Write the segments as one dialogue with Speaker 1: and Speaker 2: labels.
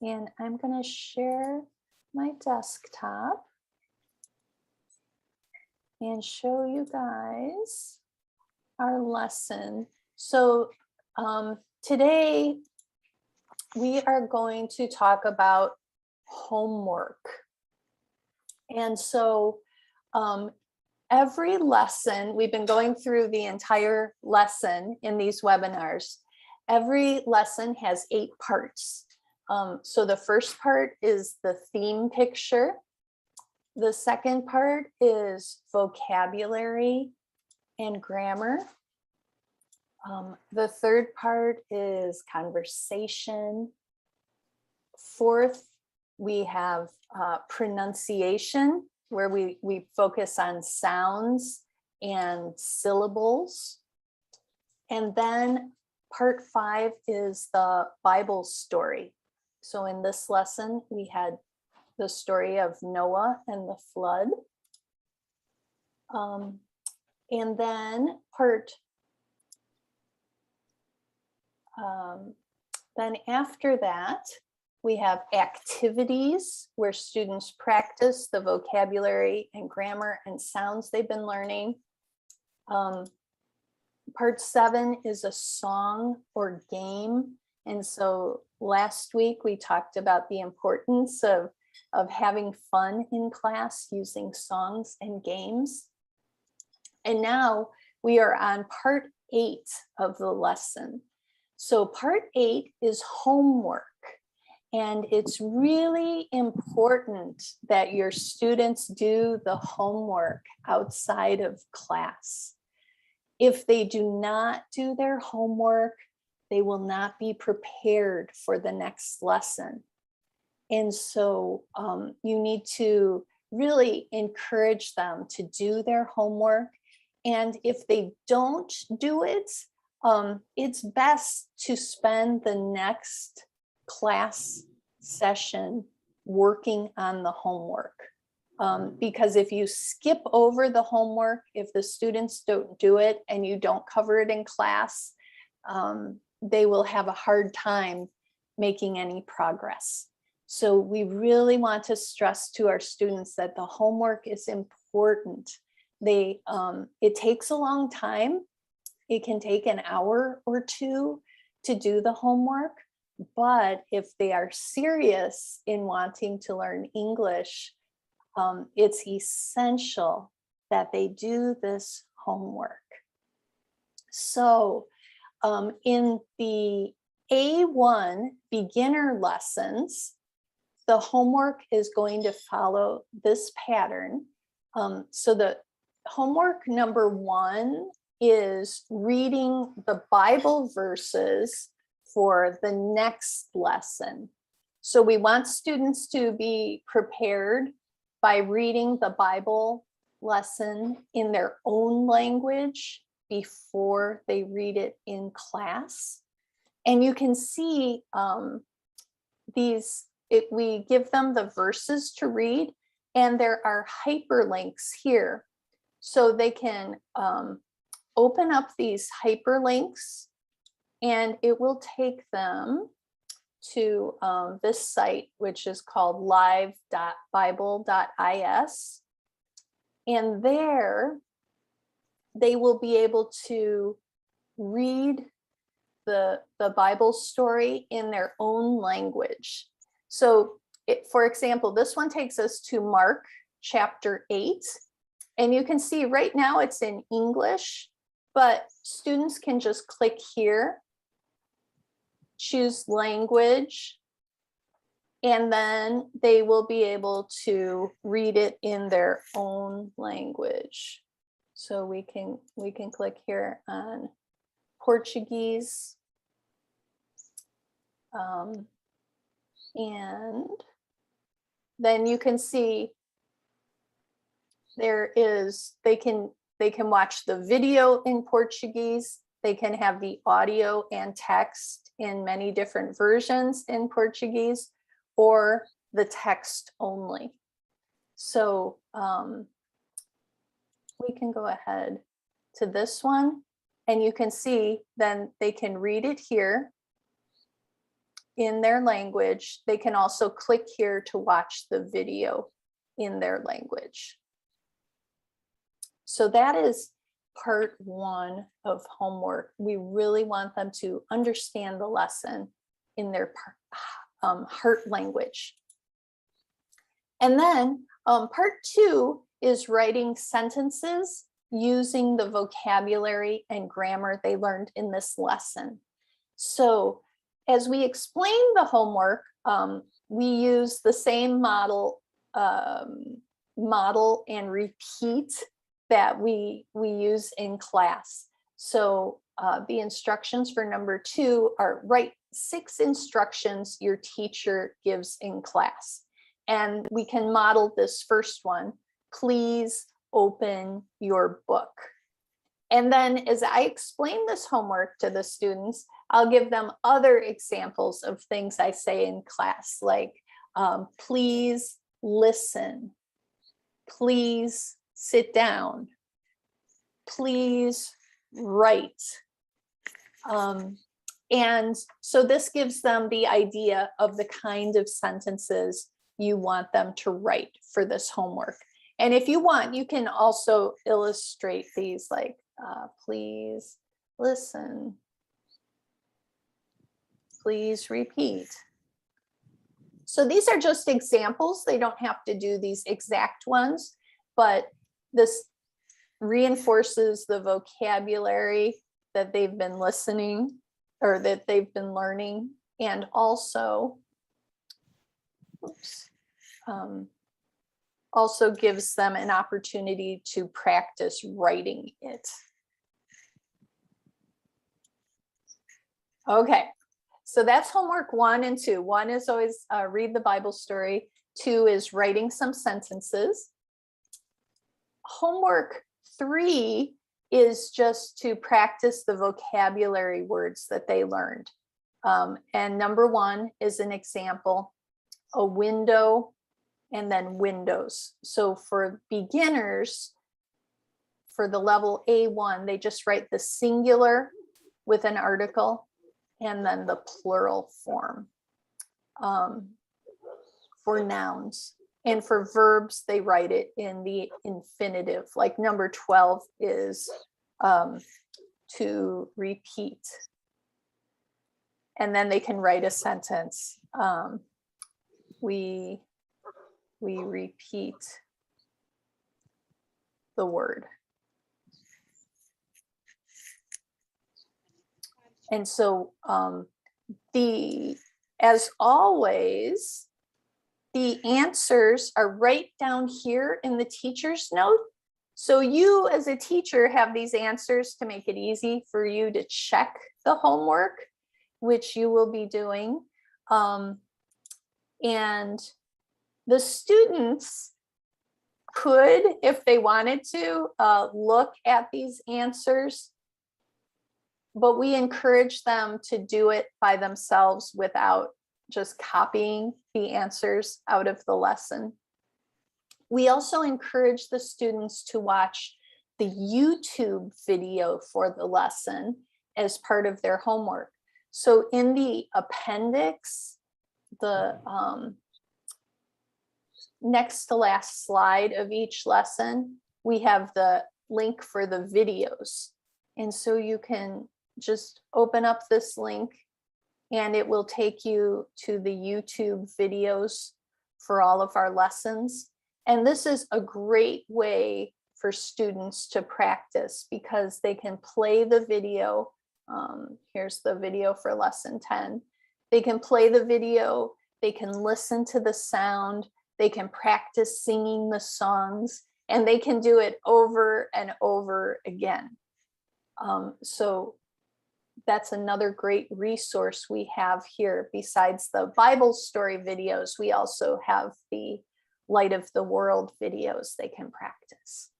Speaker 1: And I'm going to share my desktop and show you guys our lesson. So today we are going to talk about homework. And so every lesson, we've been going through the entire lesson in these webinars. Every lesson has 8 parts. So the first part is the theme picture. The second part is vocabulary and grammar. The third part is conversation. Fourth, we have pronunciation, where we focus on sounds and syllables. And then part 5 is the Bible story. So in this lesson, we had the story of Noah and the flood. And then then after that, we have activities where students practice the vocabulary and grammar and sounds they've been learning. Part 7 is a song or game. And so last week we talked about the importance of having fun in class using songs and games. And now we are on part 8 of the lesson. So part 8 is homework. And it's really important that your students do the homework outside of class. If they do not do their homework, they will not be prepared for the next lesson. And so you need to really encourage them to do their homework. And if they don't do it, it's best to spend the next class session working on the homework. Because if you skip over the homework, if the students don't do it and you don't cover it in class, they will have a hard time making any progress. So we really want to stress to our students that the homework is important. It takes a long time. It can take an hour or 2 to do the homework. But if they are serious in wanting to learn English, it's essential that they do this homework. So in the A1 beginner lessons, the homework is going to follow this pattern. So the homework number 1 is reading the Bible verses for the next lesson. So we want students to be prepared by reading the Bible lesson in their own language before they read it in class. And you can see we give them the verses to read, and there are hyperlinks here. So they can open up these hyperlinks, and it will take them to this site, which is called live.bible.is. And there they will be able to read the Bible story in their own language. So for example, this one takes us to Mark chapter 8. And you can see right now it's in English, but students can just click here, choose language, and then they will be able to read it in their own language. So we can click here on Portuguese. And then you can see they can watch the video in Portuguese. They can have the audio and text in many different versions in Portuguese, or the text only. So we can go ahead to this one, and you can see then they can read it here. in their language. They can also click here to watch the video in their language. So that is part 1 of homework. We really want them to understand the lesson in their heart language. And then part 2 is writing sentences using the vocabulary and grammar they learned in this lesson. So as we explain the homework, we use the same model and repeat that we use in class. So the instructions for number 2 are write 6 instructions your teacher gives in class. And we can model this first one. Please open your book. And then as I explain this homework to the students, I'll give them other examples of things I say in class, like please listen, please sit down, please write. And so this gives them the idea of the kind of sentences you want them to write for this homework. And if you want, you can also illustrate these, like please listen, please repeat. So these are just examples. They don't have to do these exact ones, but this reinforces the vocabulary that they've been listening or that they've been learning, and also, also gives them an opportunity to practice writing it. Okay, so that's homework 1 and 2. 1 is always read the Bible story. 2 is writing some sentences. Homework 3 is just to practice the vocabulary words that they learned. And number 1 is an example, a window, and then windows. So for beginners, for the level A1, they just write the singular with an article and then the plural form for nouns. And for verbs, they write it in the infinitive. Like number 12 is to repeat. And then they can write a sentence. We repeat the word. And so as always, the answers are right down here in the teacher's note. So you as a teacher have these answers to make it easy for you to check the homework, which you will be doing. And the students could, if they wanted to, look at these answers, but we encourage them to do it by themselves without just copying the answers out of the lesson. We also encourage the students to watch the YouTube video for the lesson as part of their homework. So in the appendix, the next to last slide of each lesson, we have the link for the videos. And so you can just open up this link and it will take you to the YouTube videos for all of our lessons. And this is a great way for students to practice because they can play the video. Here's the video for lesson 10. They can play the video, they can listen to the sound, they can practice singing the songs, and they can do it over and over again. So that's another great resource we have here. Besides the Bible story videos, we also have the Light of the World videos they can practice.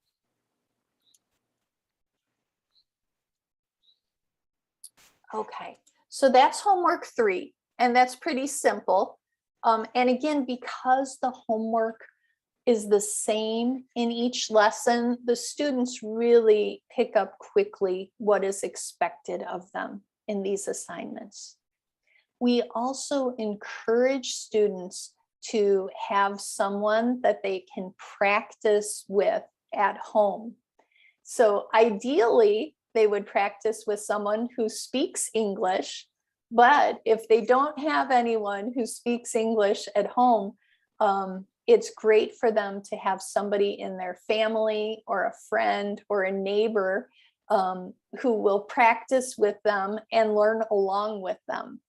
Speaker 1: Okay, so that's homework 3, and that's pretty simple. And again, because the homework is the same in each lesson, the students really pick up quickly what is expected of them in these assignments. we also encourage students to have someone that they can practice with at home. So ideally, they would practice with someone who speaks English, but if they don't have anyone who speaks English at home, it's great for them to have somebody in their family or a friend or a neighbor who will practice with them and learn along with them.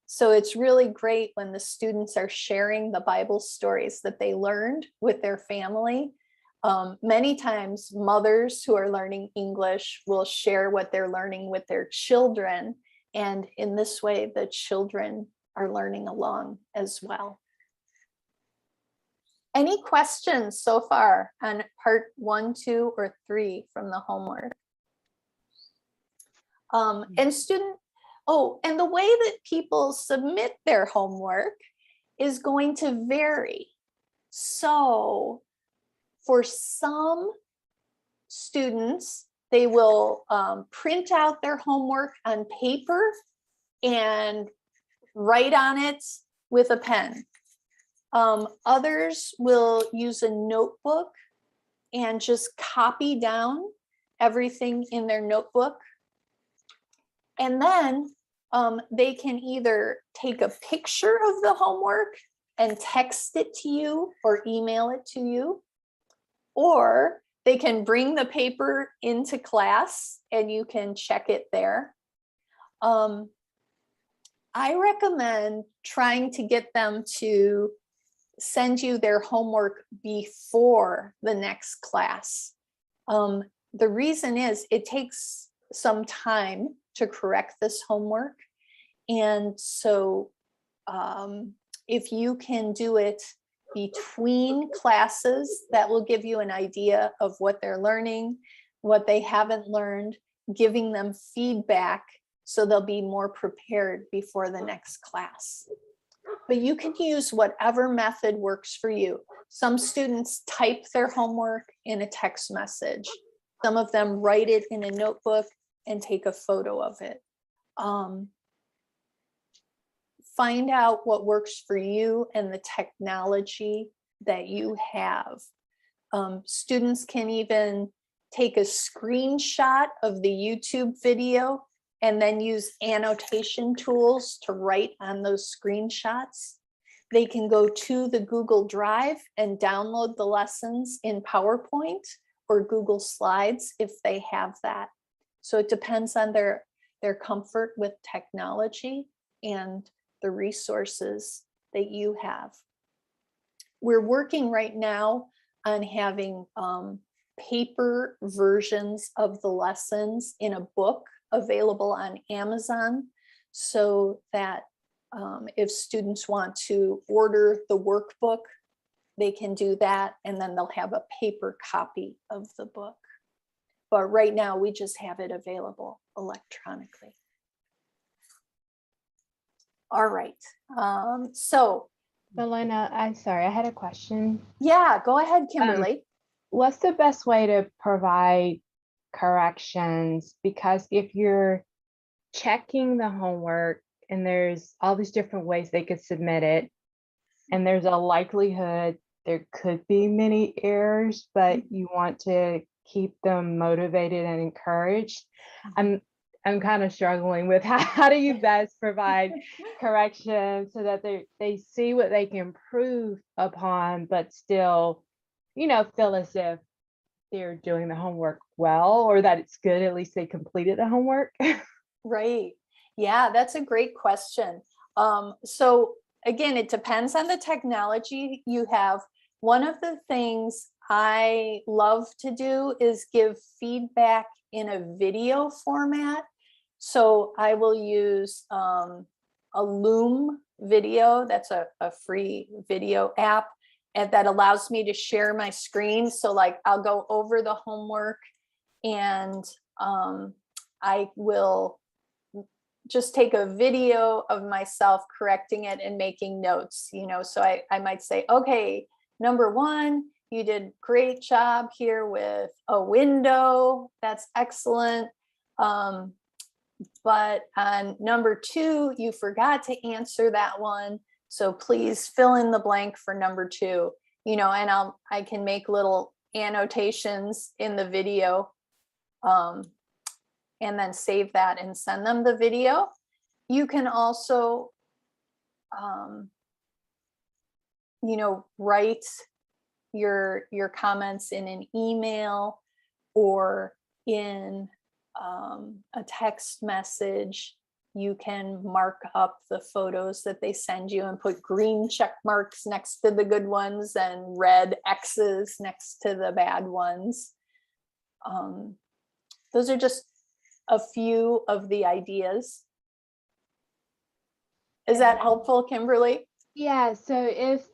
Speaker 1: So it's really great when the students are sharing the Bible stories that they learned with their family. Many times mothers who are learning English will share what they're learning with their children. And in this way, the children are learning along as well. Any questions so far on part 1, 2, or 3 from the homework? And the way that people submit their homework is going to vary. So for some students, they will print out their homework on paper and write on it with a pen. Others will use a notebook and just copy down everything in their notebook. And then they can either take a picture of the homework and text it to you or email it to you, or they can bring the paper into class and you can check it there. I recommend trying to get them to send you their homework before the next class. The reason is it takes some time to correct this homework. And so if you can do it between classes, that will give you an idea of what they're learning, what they haven't learned, giving them feedback so they'll be more prepared before the next class. But you can use whatever method works for you. Some students type their homework in a text message. Some of them write it in a notebook and take a photo of it. Find out what works for you and the technology that you have. Students can even take a screenshot of the YouTube video and then use annotation tools to write on those screenshots. They can go to the Google Drive and download the lessons in PowerPoint or Google Slides if they have that. So it depends on their comfort with technology and the resources that you have. We're working right now on having paper versions of the lessons in a book available on Amazon, so that if students want to order the workbook, they can do that, and then they'll have a paper copy of the book. But right now we just have it available electronically. All right, so
Speaker 2: Elena, I'm sorry, I had a question.
Speaker 1: Yeah, go ahead, Kimberly.
Speaker 2: What's the best way to provide corrections? Because if you're checking the homework and there's all these different ways they could submit it, and there's a likelihood there could be many errors, but you want to keep them motivated and encouraged. I'm kind of struggling with how do you best provide correction so that they see what they can improve upon, but still, feel as if they're doing the homework well, or that it's good, at least they completed the homework.
Speaker 1: Right. Yeah, that's a great question. So again, it depends on the technology you have. One of the things I love to do is give feedback in a video format. So I will use a Loom video. That's a free video app, and that allows me to share my screen. So like I'll go over the homework and I will just take a video of myself correcting it and making notes, so I might say, okay, number 1, you did great job here with a window. That's excellent. but on number 2, you forgot to answer that one. So please fill in the blank for number 2, and I can make little annotations in the video, and then save that and send them the video. You can also, write your comments in an email or in a text message. You can mark up the photos that they send you and put green check marks next to the good ones and red X's next to the bad ones. Those are just a few of the ideas. Is that helpful, Kimberly?
Speaker 2: Yeah, so if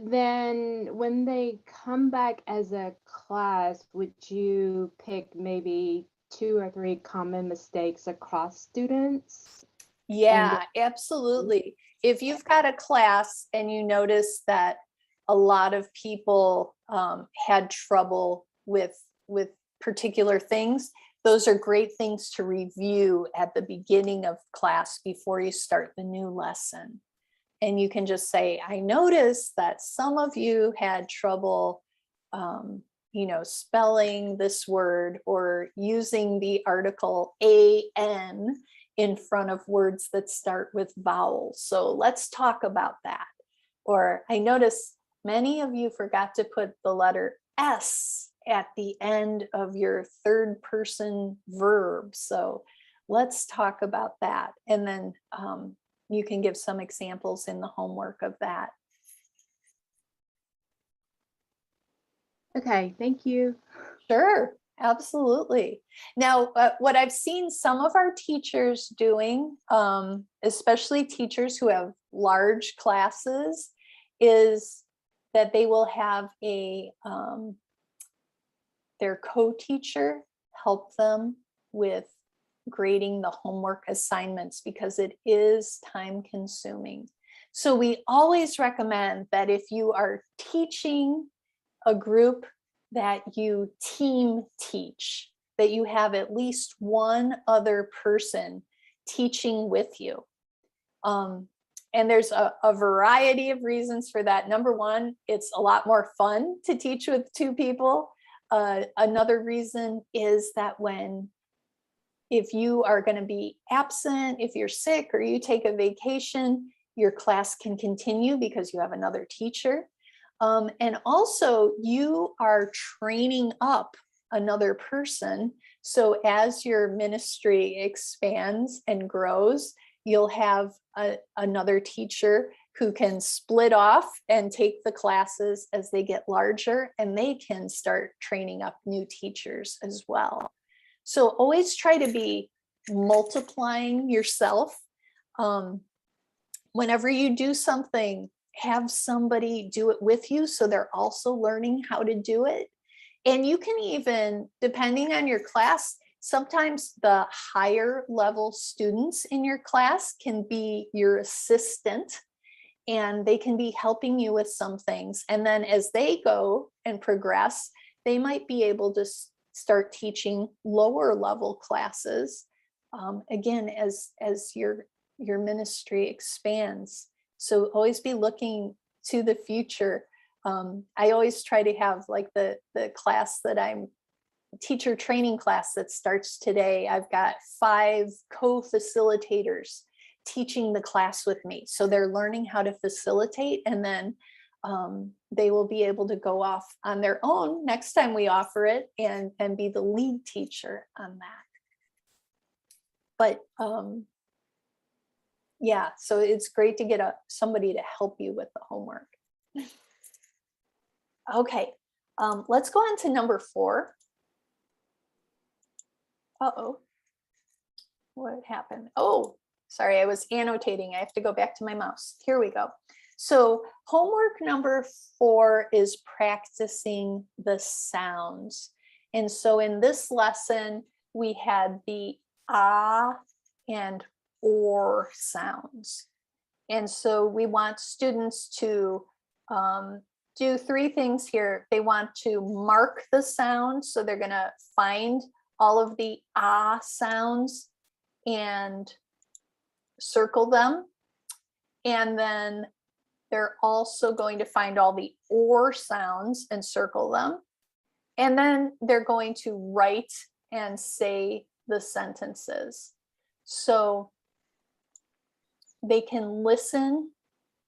Speaker 2: then when they come back as a class, would you pick maybe 2 or 3 common mistakes across students?
Speaker 1: Yeah, absolutely. If you've got a class and you notice that a lot of people had trouble with particular things, those are great things to review at the beginning of class before you start the new lesson. And you can just say, I noticed that some of you had trouble, spelling this word or using the article an in front of words that start with vowels. So let's talk about that. Or I noticed many of you forgot to put the letter S at the end of your third person verb. So let's talk about that. And then you can give some examples in the homework of that.
Speaker 2: Okay, thank you.
Speaker 1: Sure, absolutely. Now, what I've seen some of our teachers doing, especially teachers who have large classes, is that they will have their co-teacher help them with grading the homework assignments because it is time consuming. So we always recommend that if you are teaching a group, that you team teach, that you have at least one other person teaching with you. And there's a variety of reasons for that. Number one, it's a lot more fun to teach with 2 people. Another reason is that if you are going to be absent, if you're sick or you take a vacation, your class can continue because you have another teacher. And also you are training up another person. So as your ministry expands and grows, you'll have another teacher who can split off and take the classes as they get larger, and they can start training up new teachers as well. So always try to be multiplying yourself. Whenever you do something, have somebody do it with you so they're also learning how to do it. And you can even, depending on your class, sometimes the higher level students in your class can be your assistant, and they can be helping you with some things. And then as they go and progress, they might be able to start teaching lower level classes, again, as your ministry expands. So always be looking to the future. I always try to have like the class that I'm teacher training class that starts today. I've got 5 co-facilitators teaching the class with me. So they're learning how to facilitate, and then they will be able to go off on their own next time we offer it and be the lead teacher on that. But yeah, so it's great to get somebody to help you with the homework. Okay, let's go on to number 4. Uh-oh, what happened? Oh, sorry, I was annotating. I have to go back to my mouse. Here we go. So homework number 4 is practicing the sounds. And so in this lesson, we had the ah and or sounds. And so we want students to do 3 things here. They want to mark the sound. So they're going to find all of the ah sounds and circle them. And then they're also going to find all the or sounds and circle them. And then they're going to write and say the sentences. So they can listen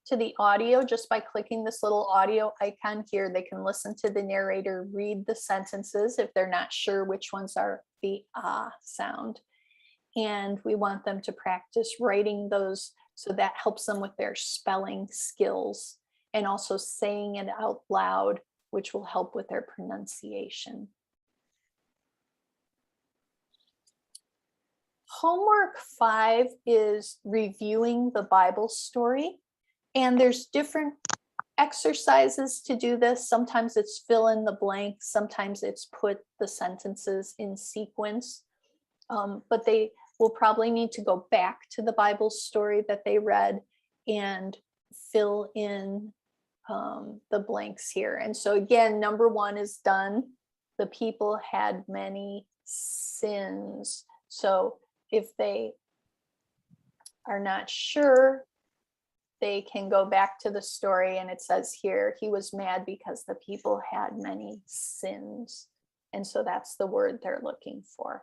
Speaker 1: to the audio just by clicking this little audio icon here. They can listen to the narrator read the sentences if they're not sure which ones are the ah sound. And we want them to practice writing those, so that helps them with their spelling skills, and also saying it out loud, which will help with their pronunciation. Homework 5 is reviewing the Bible story. And there's different exercises to do this. Sometimes it's fill in the blanks, sometimes it's put the sentences in sequence. But they will probably need to go back to the Bible story that they read and fill in the blanks here. And so again, number 1 is done. The people had many sins. So if they are not sure, they can go back to the story, and it says here, he was mad because the people had many sins. And so that's the word they're looking for.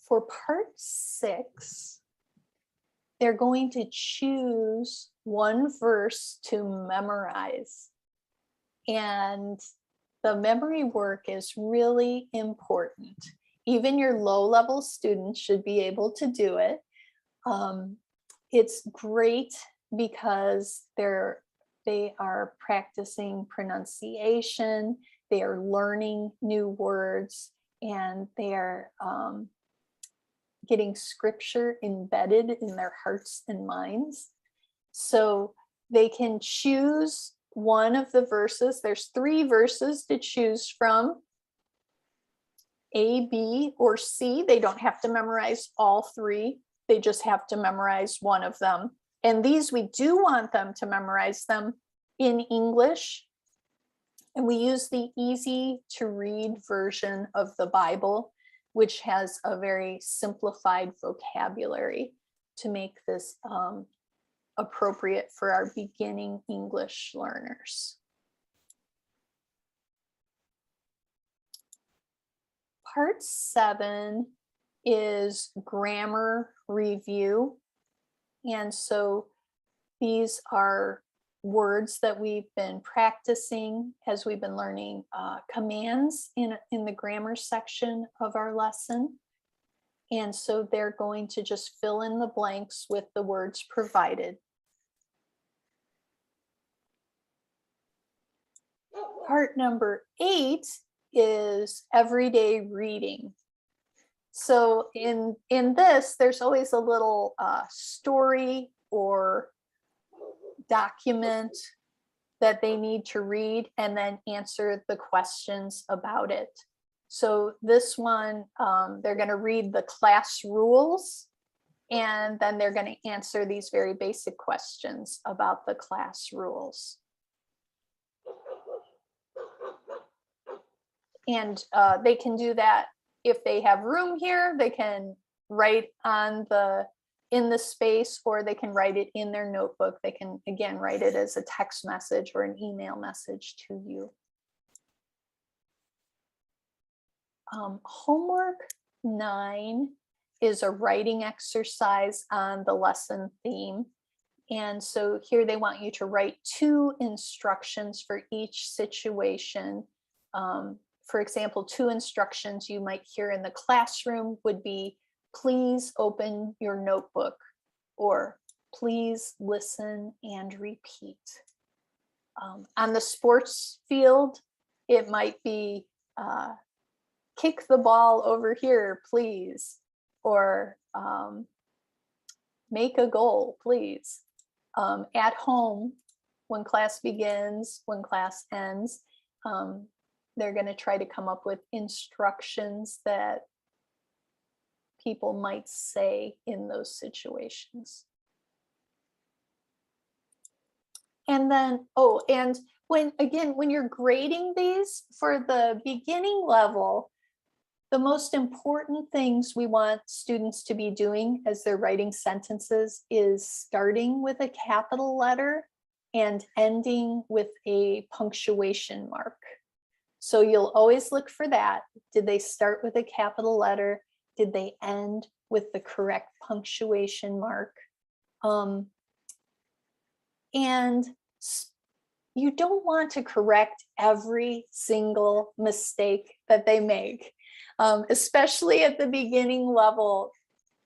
Speaker 1: For part 6, they're going to choose one verse to memorize. And the memory work is really important. Even your low-level students should be able to do it. It's great because they are practicing pronunciation, they are learning new words, and they are getting scripture embedded in their hearts and minds. So they can choose one of the verses. There's 3 verses to choose from. A, B, or C. They don't have to memorize all 3. They just have to memorize one of them. And these, we do want them to memorize them in English. And we use the easy to read version of the Bible, which has a very simplified vocabulary to make this appropriate for our beginning English learners. Part 7 is grammar review. And so these are words that we've been practicing as we've been learning commands in the grammar section of our lesson. And so they're going to just fill in the blanks with the words provided. Part number 8 is everyday reading. So in this, there's always a little story or document that they need to read and then answer the questions about it. So this one, they're going to read the class rules, and then they're going to answer these very basic questions about the class rules. And they can do that if they have room here. They can write in the space, or they can write it in their notebook. They can, again, write it as a text message or an email message to you. Homework 9 is a writing exercise on the lesson theme. And so here they want you to write 2 instructions for each situation. For example, 2 instructions you might hear in the classroom would be, please open your notebook, or please listen and repeat. On the sports field, it might be, kick the ball over here, please, or make a goal, please. At home, when class begins, when class ends, they're going to try to come up with instructions that people might say in those situations. And then, and when you're grading these for the beginning level, The most important things we want students to be doing as they're writing sentences is starting with a capital letter and ending with a punctuation mark. So you'll always look for that. Did they start with a capital letter? Did they end with the correct punctuation mark? And you don't want to correct every single mistake that they make, especially at the beginning level.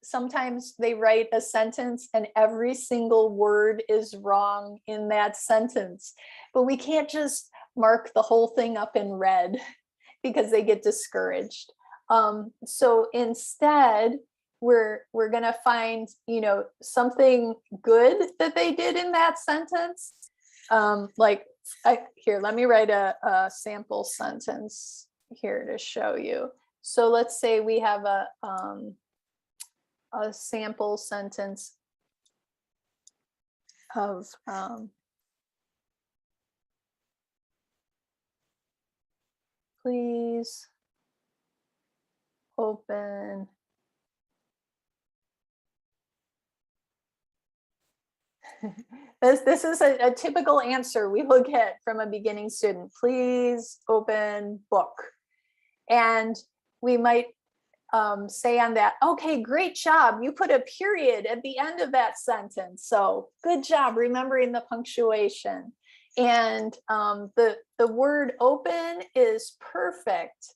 Speaker 1: Sometimes they write a sentence and every single word is wrong in that sentence, but we can't just mark the whole thing up in red because they get discouraged. So instead, we're gonna find, something good that they did in that sentence. Here, let me write a sample sentence here to show you. So let's say we have a sample sentence of please open this is a typical answer we will get from a beginning student. Please open book. And we might say on that, okay, great job. You put a period at the end of that sentence. So good job remembering the punctuation. And the word open is perfect.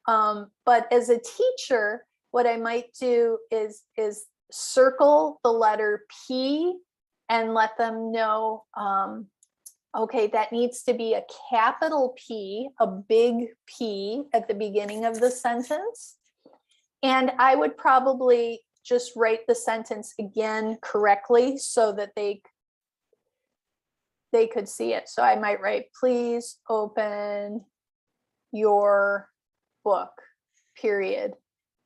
Speaker 1: But as a teacher, what I might do is circle the letter P and let them know, okay, that needs to be a capital P, a big P at the beginning of the sentence. And I would probably just write the sentence again correctly so that they could see it. So I might write, please open your book, period.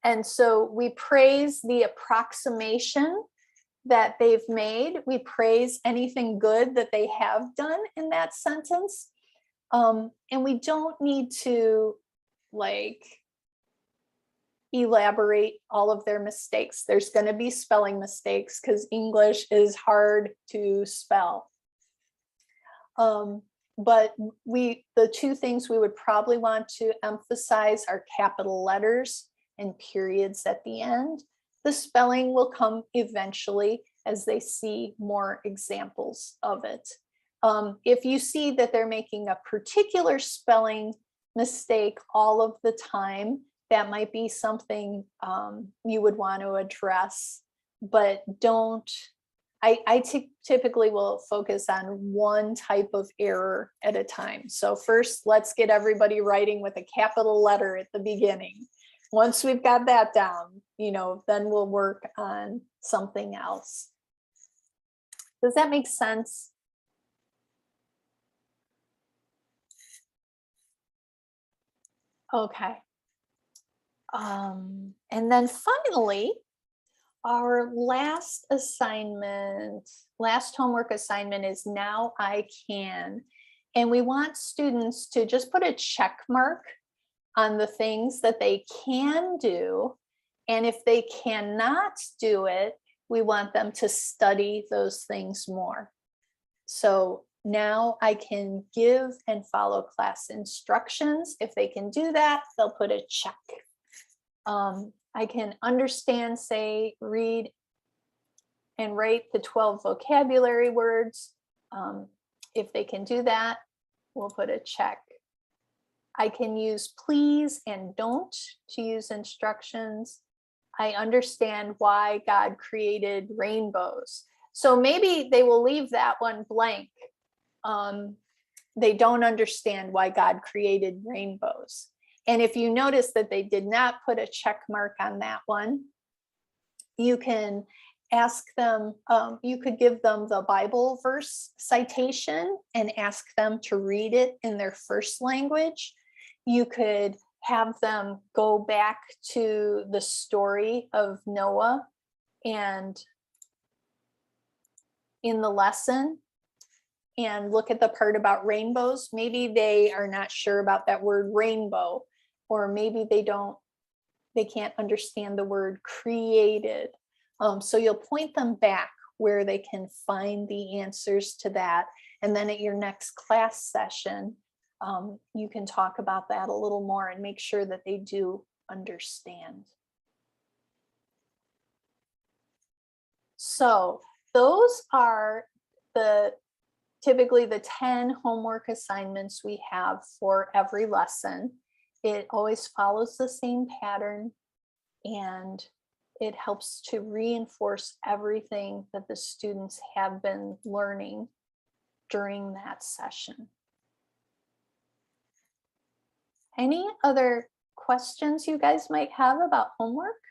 Speaker 1: And so we praise the approximation that they've made. We praise anything good that they have done in that sentence. And we don't need to elaborate all of their mistakes. There's going to be spelling mistakes because English is hard to spell. But the two things we would probably want to emphasize are capital letters and periods at the end. The spelling will come eventually as they see more examples of it. If you see that they're making a particular spelling mistake all of the time, that might be something you would want to address, but don't. I typically will focus on one type of error at a time. So first, let's get everybody writing with a capital letter at the beginning. Once we've got that down, then we'll work on something else. Does that make sense? Okay. And then finally, our last homework assignment is Now I Can. And we want students to just put a check mark on the things that they can do. And if they cannot do it, we want them to study those things more. So now I can give and follow class instructions. If they can do that, they'll put a check. I can understand, say, read and write the 12 vocabulary words. If they can do that, we'll put a check. I can use please and don't to use instructions. I understand why God created rainbows. So maybe they will leave that one blank. They don't understand why God created rainbows. And if you notice that they did not put a check mark on that one, you can ask them, you could give them the Bible verse citation and ask them to read it in their first language. You could have them go back to the story of Noah and in the lesson and look at the part about rainbows. Maybe they are not sure about that word rainbow, or maybe they don't they can't understand the word created. So you'll point them back where they can find the answers to that. And then at your next class session, you can talk about that a little more and make sure that they do understand. So those are typically the 10 homework assignments we have for every lesson. It always follows the same pattern, and it helps to reinforce everything that the students have been learning during that session. Any other questions you guys might have about homework?